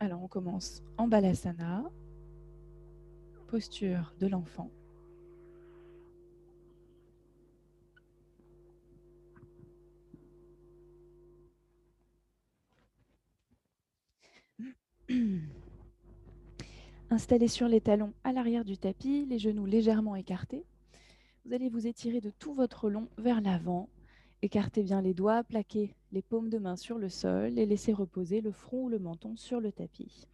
Alors, on commence en Balasana, posture de l'enfant. Installez sur les talons à l'arrière du tapis, les genoux légèrement écartés. Vous allez vous étirer de tout votre long vers l'avant. Écartez bien les doigts, plaquez les paumes de main sur le sol et laissez reposer le front ou le menton sur le tapis.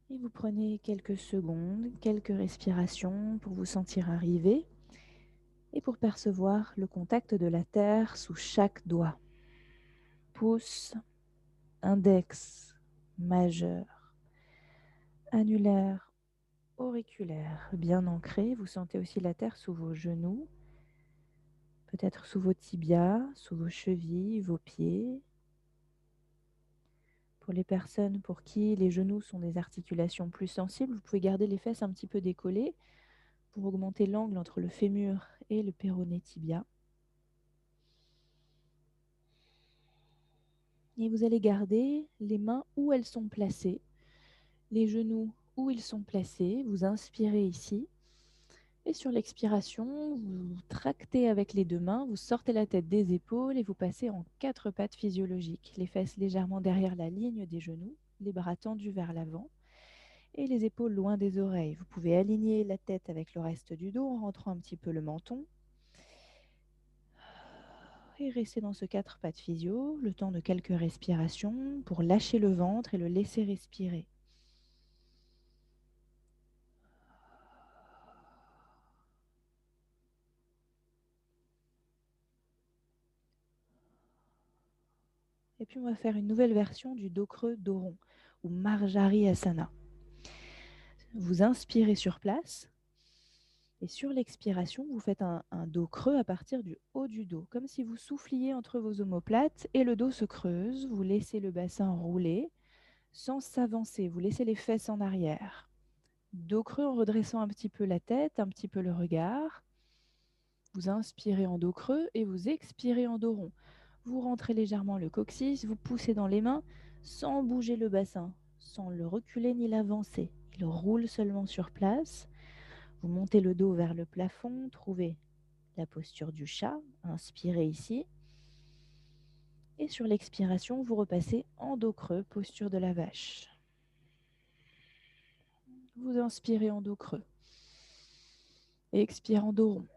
Et vous prenez quelques secondes, quelques respirations pour vous sentir arrivé et pour percevoir le contact de la terre sous chaque doigt. Pouce, index, majeur, annulaire, auriculaire, bien ancré. Vous sentez aussi la terre sous vos genoux, peut-être sous vos tibias, sous vos chevilles, vos pieds. Pour les personnes pour qui les genoux sont des articulations plus sensibles, vous pouvez garder les fesses un petit peu décollées pour augmenter l'angle entre le fémur et le péroné tibia. Et vous allez garder les mains où elles sont placées, les genoux où ils sont placés. Vous inspirez ici. Et sur l'expiration, vous tractez avec les deux mains, vous sortez la tête des épaules et vous passez en 4 pattes physiologiques. Les fesses légèrement derrière la ligne des genoux, les bras tendus vers l'avant et les épaules loin des oreilles. Vous pouvez aligner la tête avec le reste du dos en rentrant un petit peu le menton. Et restez dans ce 4 pattes physio, le temps de quelques respirations pour lâcher le ventre et le laisser respirer. Et puis on va faire une nouvelle version du dos creux, dos rond, ou Marjari Asana. Vous inspirez sur place et sur l'expiration, vous faites un dos creux à partir du haut du dos, comme si vous souffliez entre vos omoplates et le dos se creuse. Vous laissez le bassin rouler sans s'avancer, vous laissez les fesses en arrière. Dos creux en redressant un petit peu la tête, un petit peu le regard. Vous inspirez en dos creux et vous expirez en dos rond. Vous rentrez légèrement le coccyx, vous poussez dans les mains sans bouger le bassin, sans le reculer ni l'avancer. Il roule seulement sur place. Vous montez le dos vers le plafond, trouvez la posture du chat, inspirez ici. Et sur l'expiration, vous repassez en dos creux, posture de la vache. Vous inspirez en dos creux. Et expirez en dos rond.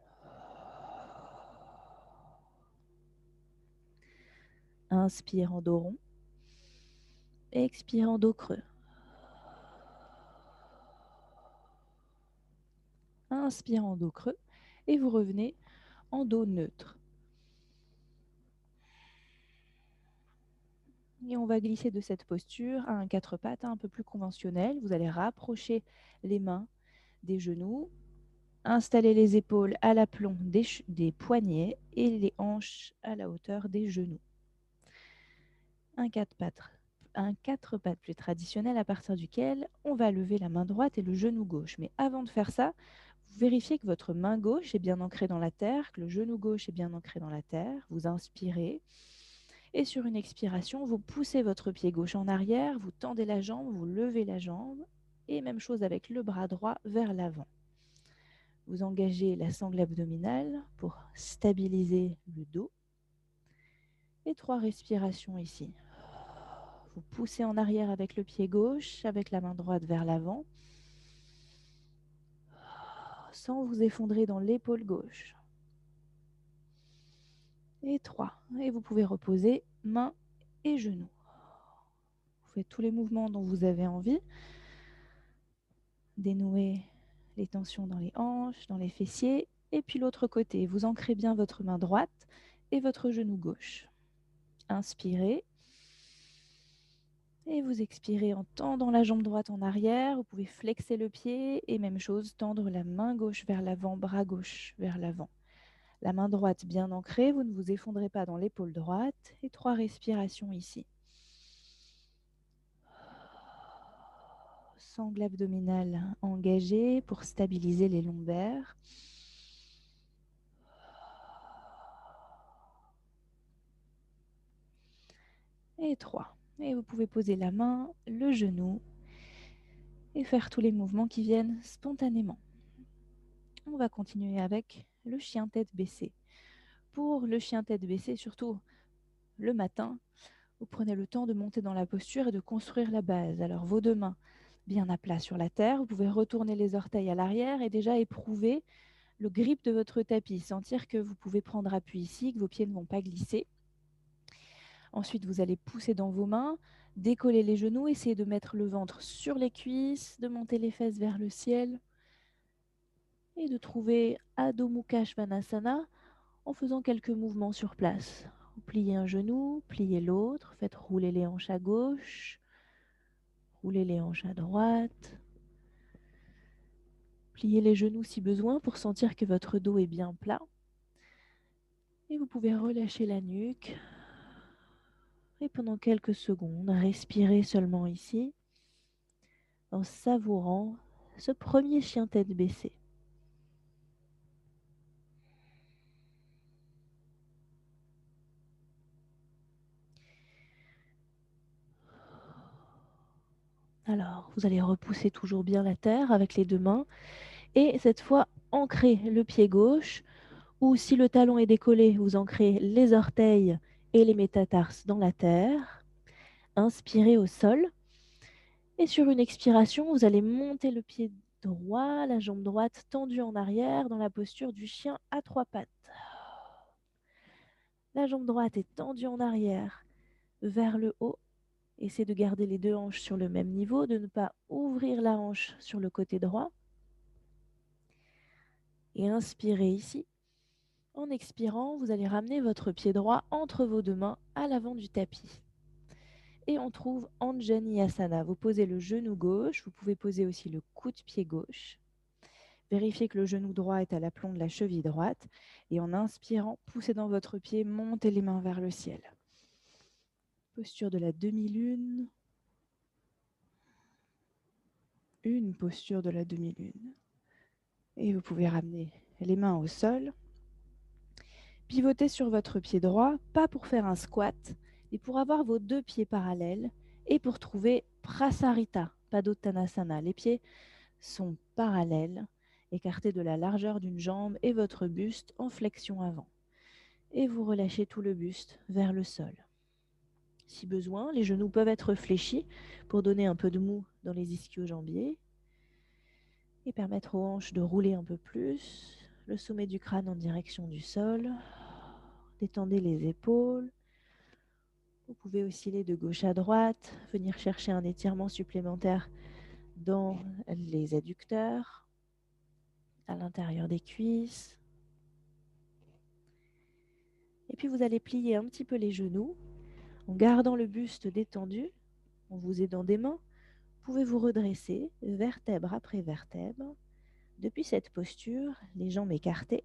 Inspire en dos rond. Expire en dos creux. Inspire en dos creux. Et vous revenez en dos neutre. Et on va glisser de cette posture à un 4 pattes un peu plus conventionnel. Vous allez rapprocher les mains des genoux, installer les épaules à l'aplomb des poignets et les hanches à la hauteur des genoux. Un 4 pattes plus traditionnel à partir duquel on va lever la main droite et le genou gauche. Mais avant de faire ça, vous vérifiez que votre main gauche est bien ancrée dans la terre, que le genou gauche est bien ancré dans la terre. Vous inspirez. Et sur une expiration, vous poussez votre pied gauche en arrière, vous tendez la jambe, vous levez la jambe. Et même chose avec le bras droit vers l'avant. Vous engagez la sangle abdominale pour stabiliser le dos. Et 3 respirations ici. Vous poussez en arrière avec le pied gauche, avec la main droite vers l'avant, sans vous effondrer dans l'épaule gauche. Et 3. Et vous pouvez reposer mains et genoux. Vous faites tous les mouvements dont vous avez envie. Dénouez les tensions dans les hanches, dans les fessiers. Et puis l'autre côté, vous ancrez bien votre main droite et votre genou gauche. Inspirez. Et vous expirez en tendant la jambe droite en arrière. Vous pouvez flexer le pied et même chose, tendre la main gauche vers l'avant, bras gauche vers l'avant. La main droite bien ancrée, vous ne vous effondrez pas dans l'épaule droite. Et 3 respirations ici. Sangle abdominale engagée pour stabiliser les lombaires. et 3. Et vous pouvez poser la main, le genou et faire tous les mouvements qui viennent spontanément. On va continuer avec le chien tête baissée. Pour le chien tête baissée, surtout le matin, vous prenez le temps de monter dans la posture et de construire la base. Alors vos deux mains bien à plat sur la terre, vous pouvez retourner les orteils à l'arrière et déjà éprouver le grip de votre tapis, sentir que vous pouvez prendre appui ici, que vos pieds ne vont pas glisser. Ensuite, vous allez pousser dans vos mains, décoller les genoux, essayer de mettre le ventre sur les cuisses, de monter les fesses vers le ciel et de trouver Adho Mukha Svanasana en faisant quelques mouvements sur place. Vous pliez un genou, pliez l'autre, faites rouler les hanches à gauche, roulez les hanches à droite. Pliez les genoux si besoin pour sentir que votre dos est bien plat. Et vous pouvez relâcher la nuque. Et pendant quelques secondes, respirez seulement ici, en savourant ce premier chien tête baissée. Alors, vous allez repousser toujours bien la terre avec les deux mains et cette fois, ancrez le pied gauche ou si le talon est décollé, vous ancrez les orteils et les métatarses dans la terre. Inspirez au sol et sur une expiration, vous allez monter le pied droit, la jambe droite tendue en arrière dans la posture du chien à trois pattes. La jambe droite est tendue en arrière vers le haut. Essayez de garder les deux hanches sur le même niveau, de ne pas ouvrir la hanche sur le côté droit. Et inspirez ici. En expirant, vous allez ramener votre pied droit entre vos deux mains à l'avant du tapis. Et on trouve Anjaneyasana. Vous posez le genou gauche, vous pouvez poser aussi le coude pied gauche. Vérifiez que le genou droit est à l'aplomb de la cheville droite. Et en inspirant, poussez dans votre pied, montez les mains vers le ciel. Posture de la demi-lune. Une posture de la demi-lune. Et vous pouvez ramener les mains au sol. Pivotez sur votre pied droit, pas pour faire un squat, mais pour avoir vos deux pieds parallèles et pour trouver Prasarita, Padottanasana. Les pieds sont parallèles, écartés de la largeur d'une jambe et votre buste en flexion avant. Et vous relâchez tout le buste vers le sol. Si besoin, les genoux peuvent être fléchis pour donner un peu de mou dans les ischio-jambiers et permettre aux hanches de rouler un peu plus, le sommet du crâne en direction du sol. Détendez les épaules. Vous pouvez osciller de gauche à droite, venir chercher un étirement supplémentaire dans les adducteurs, à l'intérieur des cuisses. Et puis vous allez plier un petit peu les genoux en gardant le buste détendu, en vous aidant des mains. Vous pouvez vous redresser vertèbre après vertèbre. Depuis cette posture, les jambes écartées.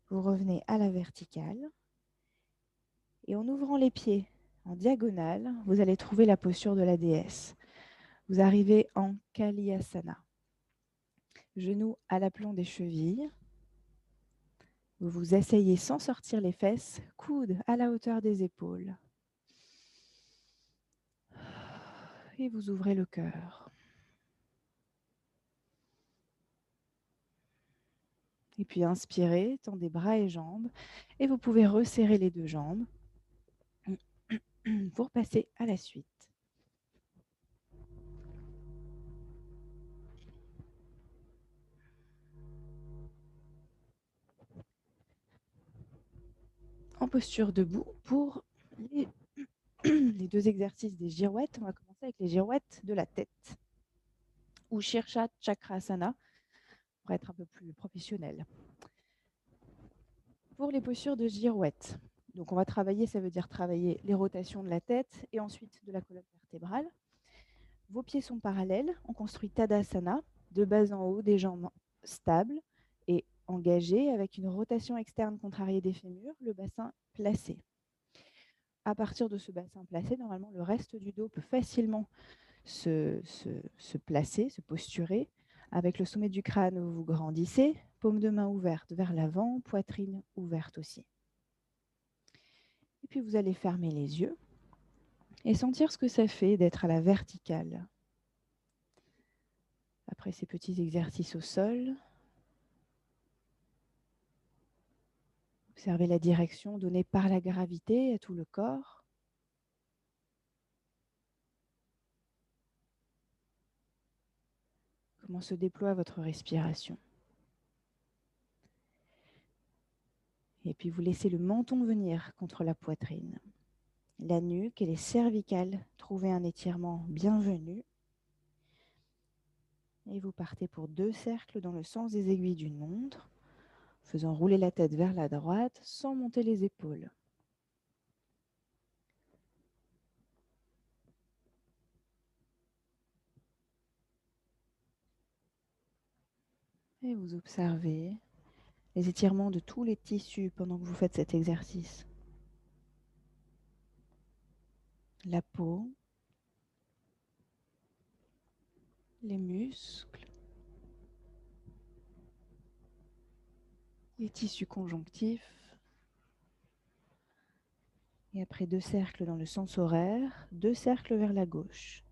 Vous revenez à la verticale. Et en ouvrant les pieds en diagonale, vous allez trouver la posture de la déesse. Vous arrivez en Kalyasana. Genoux à l'aplomb des chevilles. Vous vous asseyez sans sortir les fesses, coudes à la hauteur des épaules. Et vous ouvrez le cœur. Et puis inspirez, tendez bras et jambes. Et vous pouvez resserrer les deux jambes pour passer à la suite. En posture debout pour les deux exercices des girouettes. On va commencer avec les girouettes de la tête ou Shirsha Chakrasana pour être un peu plus professionnel. Pour les postures de girouette, donc on va travailler, ça veut dire travailler les rotations de la tête et ensuite de la colonne vertébrale. Vos pieds sont parallèles, on construit Tadasana, de bas en haut, des jambes stables et engagées avec une rotation externe contrariée des fémurs, le bassin placé. À partir de ce bassin placé, normalement, le reste du dos peut facilement se placer, se posturer. Avec le sommet du crâne, vous vous grandissez. Paume de main ouverte vers l'avant, poitrine ouverte aussi. Et puis vous allez fermer les yeux et sentir ce que ça fait d'être à la verticale. Après ces petits exercices au sol, observez la direction donnée par la gravité à tout le corps. Comment se déploie votre respiration. Et puis vous laissez le menton venir contre la poitrine. La nuque et les cervicales, trouvez un étirement bienvenu. Et vous partez pour 2 cercles dans le sens des aiguilles d'une montre, faisant rouler la tête vers la droite sans monter les épaules. Et vous observez les étirements de tous les tissus pendant que vous faites cet exercice. La peau, les muscles, les tissus conjonctifs. Et après 2 cercles dans le sens horaire, 2 cercles vers la gauche.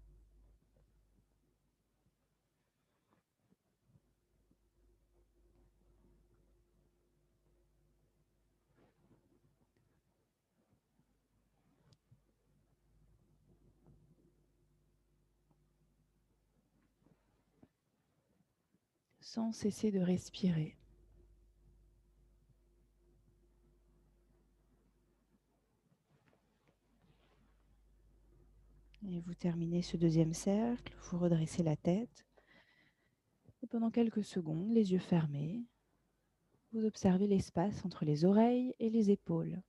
Sans cesser de respirer. Et vous terminez ce 2e cercle, vous redressez la tête. Et pendant quelques secondes, les yeux fermés, vous observez l'espace entre les oreilles et les épaules.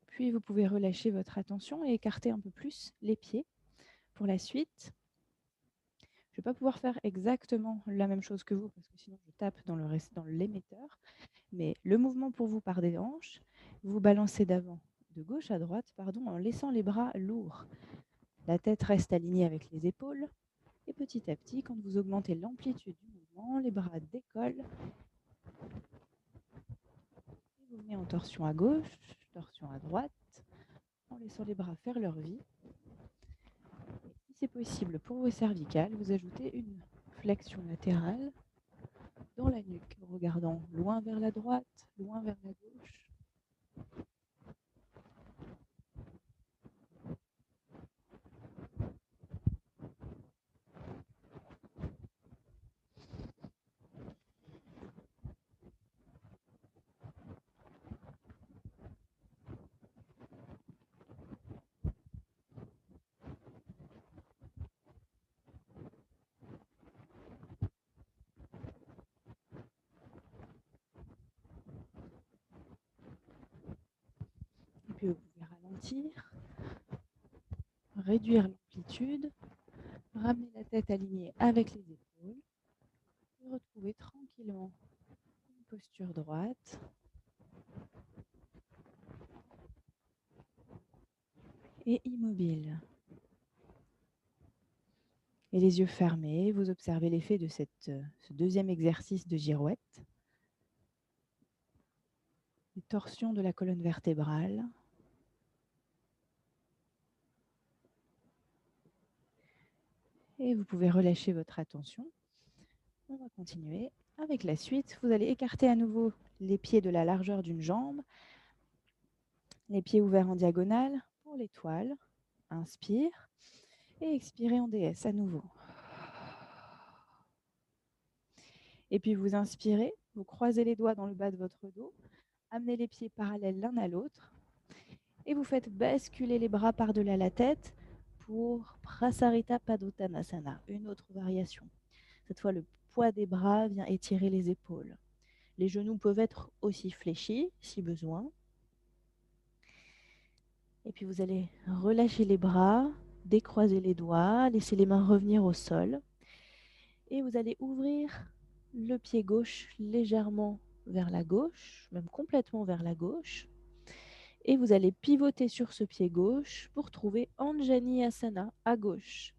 Puis vous pouvez relâcher votre attention et écarter un peu plus les pieds. Pour la suite, je ne vais pas pouvoir faire exactement la même chose que vous, parce que sinon je tape dans l'émetteur. Mais le mouvement pour vous part des hanches, vous balancez de gauche à droite, en laissant les bras lourds. La tête reste alignée avec les épaules. Et petit à petit, quand vous augmentez l'amplitude du mouvement, les bras décollent. Et vous venez en torsion à gauche, torsion à droite, en laissant les bras faire leur vie. Et si c'est possible pour vos cervicales, vous ajoutez une flexion latérale dans la nuque, regardant loin vers la droite, loin vers la gauche. Et puis vous pouvez ralentir, réduire l'amplitude, ramener la tête alignée avec les épaules et retrouver tranquillement une posture droite et immobile. Et les yeux fermés, vous observez l'effet de ce 2e exercice de girouette. Les torsions de la colonne vertébrale. Et vous pouvez relâcher votre attention. On va continuer avec la suite. Vous allez écarter à nouveau les pieds de la largeur d'une jambe. Les pieds ouverts en diagonale pour l'étoile. Inspire. Et expirez en DS à nouveau. Et puis vous inspirez, vous croisez les doigts dans le bas de votre dos, amenez les pieds parallèles l'un à l'autre et vous faites basculer les bras par-delà la tête pour Prasarita Padottanasana, une autre variation. Cette fois, le poids des bras vient étirer les épaules. Les genoux peuvent être aussi fléchis si besoin. Et puis vous allez relâcher les bras, décroiser les doigts, laisser les mains revenir au sol. Et vous allez ouvrir le pied gauche légèrement vers la gauche, même complètement vers la gauche. Et vous allez pivoter sur ce pied gauche pour trouver Anjani Asana à gauche.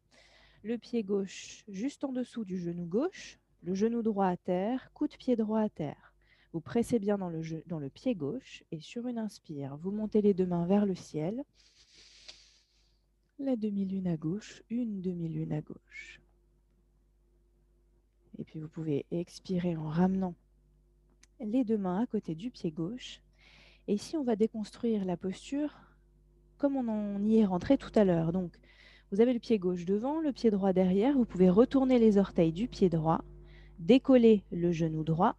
Le pied gauche juste en dessous du genou gauche, le genou droit à terre, coude-pied droit à terre. Vous pressez bien dans le pied gauche et sur une inspire, vous montez les 2 mains vers le ciel. La demi-lune à gauche, une demi-lune à gauche. Et puis vous pouvez expirer en ramenant les 2 mains à côté du pied gauche. Et ici, on va déconstruire la posture comme on en y est rentré tout à l'heure. Donc, vous avez le pied gauche devant, le pied droit derrière. Vous pouvez retourner les orteils du pied droit, décoller le genou droit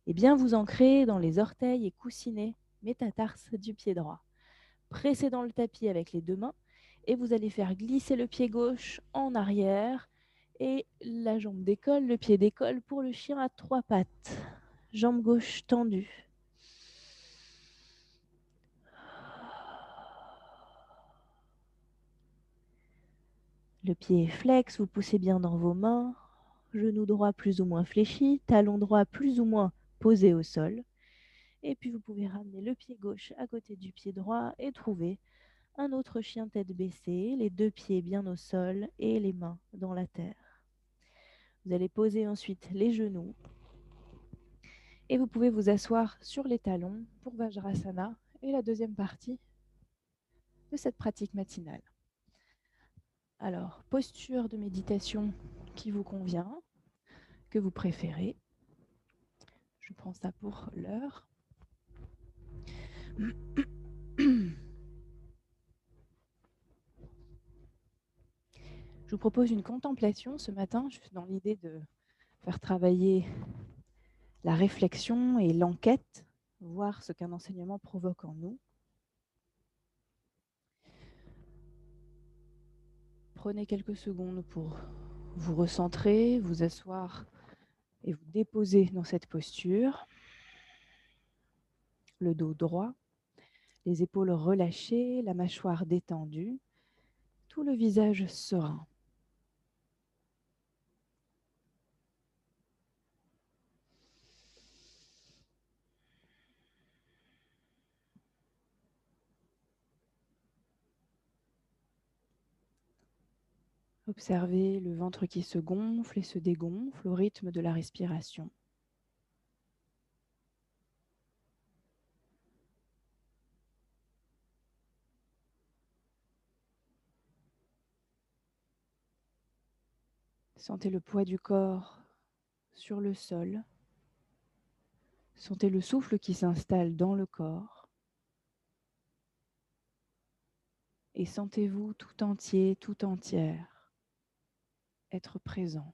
et bien vous ancrer dans les orteils et coussiner métatarses du pied droit. Pressez dans le tapis avec les 2 mains et vous allez faire glisser le pied gauche en arrière et la jambe décolle, le pied décolle pour le chien à 3 pattes. Jambe gauche tendue. Le pied est flex, vous poussez bien dans vos mains. Genou droit plus ou moins fléchi, talon droit plus ou moins posé au sol. Et puis vous pouvez ramener le pied gauche à côté du pied droit et trouver un autre chien tête baissée, les 2 pieds bien au sol et les mains dans la terre. Vous allez poser ensuite les genoux et vous pouvez vous asseoir sur les talons pour Vajrasana et la deuxième partie de cette pratique matinale. Alors, posture de méditation qui vous convient, que vous préférez. Je prends ça pour l'heure. Je vous propose une contemplation ce matin, juste dans l'idée de faire travailler la réflexion et l'enquête, voir ce qu'un enseignement provoque en nous. Prenez quelques secondes pour vous recentrer, vous asseoir et vous déposer dans cette posture. Le dos droit, les épaules relâchées, la mâchoire détendue, tout le visage serein. Observez le ventre qui se gonfle et se dégonfle au rythme de la respiration. Sentez le poids du corps sur le sol. Sentez le souffle qui s'installe dans le corps. Et sentez-vous tout entier, tout entière, être présent.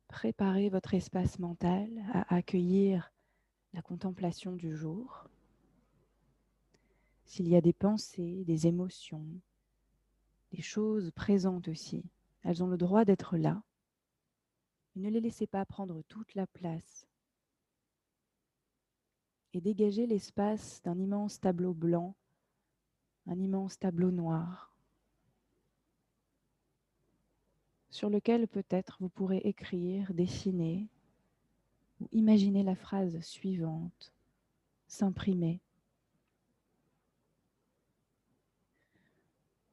Préparez votre espace mental à accueillir la contemplation du jour. S'il y a des pensées, des émotions, des choses présentes aussi, elles ont le droit d'être là. Et ne les laissez pas prendre toute la place. Et dégagez l'espace d'un immense tableau blanc, un immense tableau noir, sur lequel peut-être vous pourrez écrire, dessiner ou imaginer la phrase suivante s'imprimer.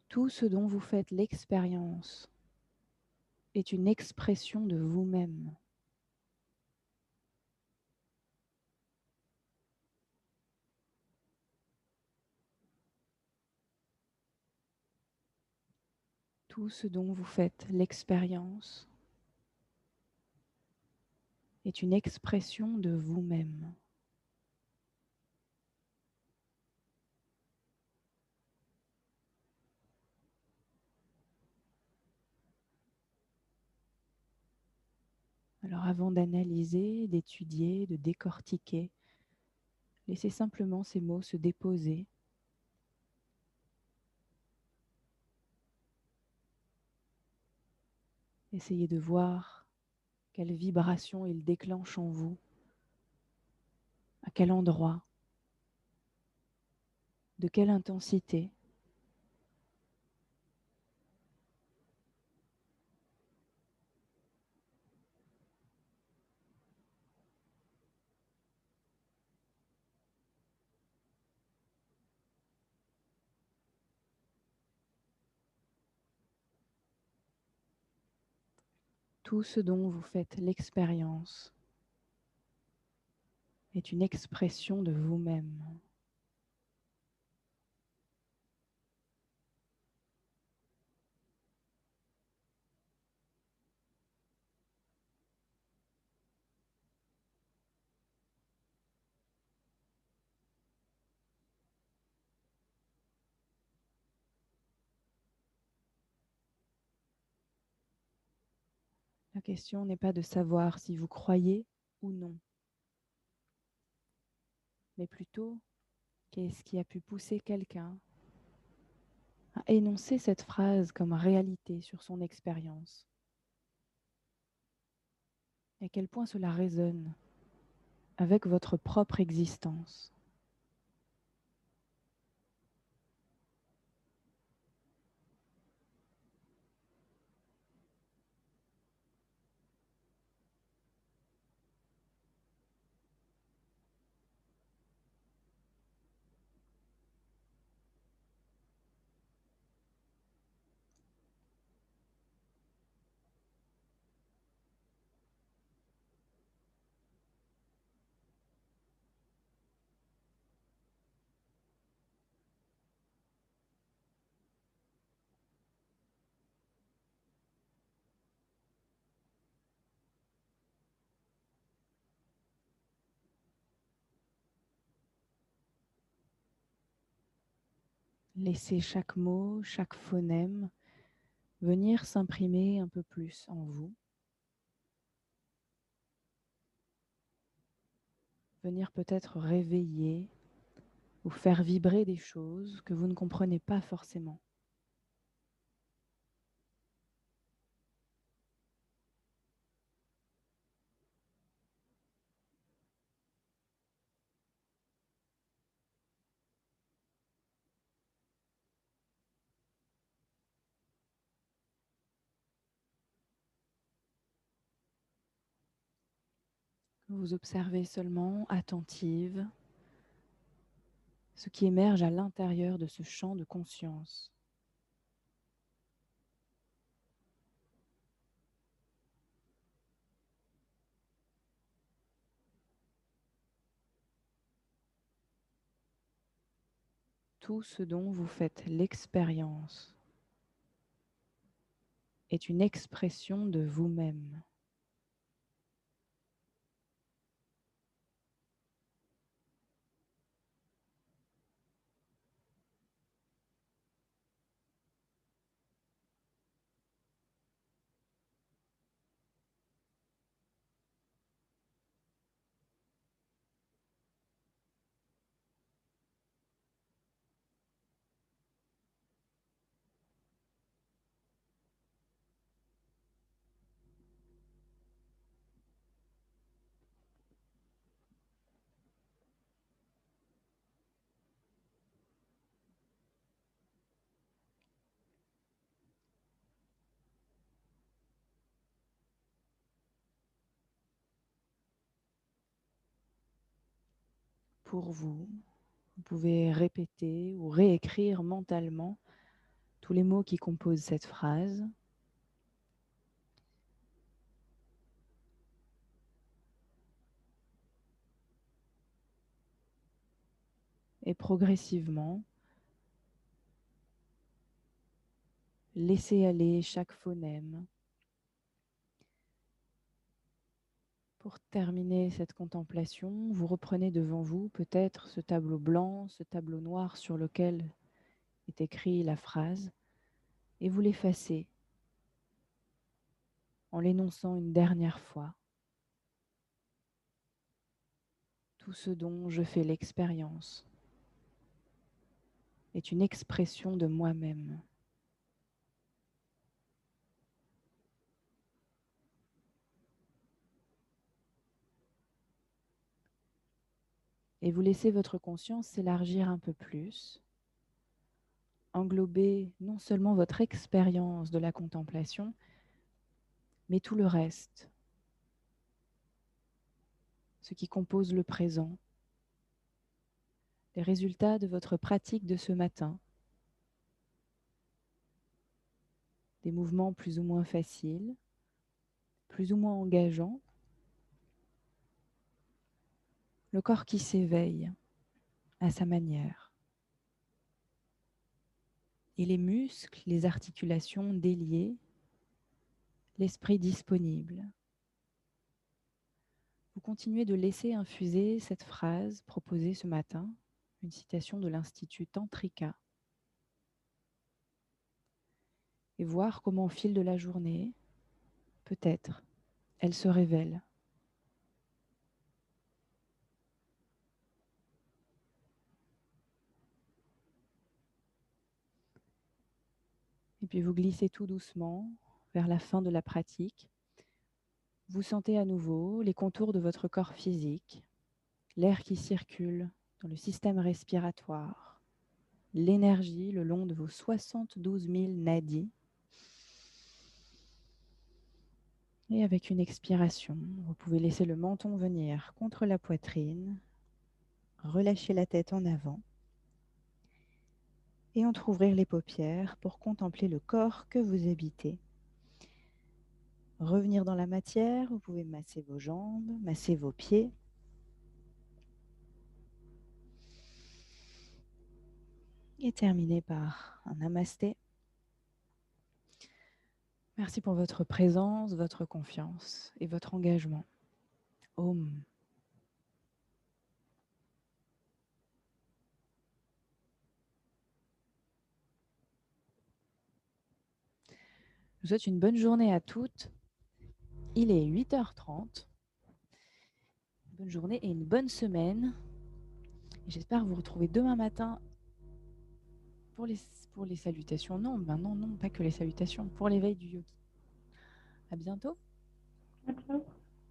Tout ce dont vous faites l'expérience est une expression de vous-même. Tout ce dont vous faites l'expérience est une expression de vous-même. Alors avant d'analyser, d'étudier, de décortiquer, laissez simplement ces mots se déposer. Essayez de voir quelle vibration ils déclenchent en vous. À quel endroit? De quelle intensité? Tout ce dont vous faites l'expérience est une expression de vous-même. La question n'est pas de savoir si vous croyez ou non, mais plutôt qu'est-ce qui a pu pousser quelqu'un à énoncer cette phrase comme réalité sur son expérience. Et à quel point cela résonne avec votre propre existence. Laissez chaque mot, chaque phonème venir s'imprimer un peu plus en vous, venir peut-être réveiller ou faire vibrer des choses que vous ne comprenez pas forcément. Vous observez seulement, attentive, ce qui émerge à l'intérieur de ce champ de conscience. Tout ce dont vous faites l'expérience est une expression de vous-même. Pour vous, vous pouvez répéter ou réécrire mentalement tous les mots qui composent cette phrase. Et progressivement, laissez aller chaque phonème. Pour terminer cette contemplation, vous reprenez devant vous peut-être ce tableau blanc, ce tableau noir sur lequel est écrite la phrase, et vous l'effacez en l'énonçant une dernière fois. Tout ce dont je fais l'expérience est une expression de moi-même. Et vous laissez votre conscience s'élargir un peu plus, englober non seulement votre expérience de la contemplation, mais tout le reste, ce qui compose le présent, les résultats de votre pratique de ce matin, des mouvements plus ou moins faciles, plus ou moins engageants, le corps qui s'éveille à sa manière, et les muscles, les articulations déliées, l'esprit disponible. Vous continuez de laisser infuser cette phrase proposée ce matin, une citation de l'Institut Tantrika, et voir comment au fil de la journée, peut-être, elle se révèle. Et puis vous glissez tout doucement vers la fin de la pratique. Vous sentez à nouveau les contours de votre corps physique, l'air qui circule dans le système respiratoire, l'énergie le long de vos 72 000 nadis. Et avec une expiration, vous pouvez laisser le menton venir contre la poitrine, relâcher la tête en avant et entrouvrir les paupières pour contempler le corps que vous habitez. Revenir dans la matière, vous pouvez masser vos jambes, masser vos pieds. Et terminer par un namasté. Merci pour votre présence, votre confiance et votre engagement. Om. Je vous souhaite une bonne journée à toutes. Il est 8h30. Bonne journée et une bonne semaine. J'espère vous retrouver demain matin pour les salutations. Non, non, pas que les salutations, pour l'éveil du yogi. À bientôt. Ciao.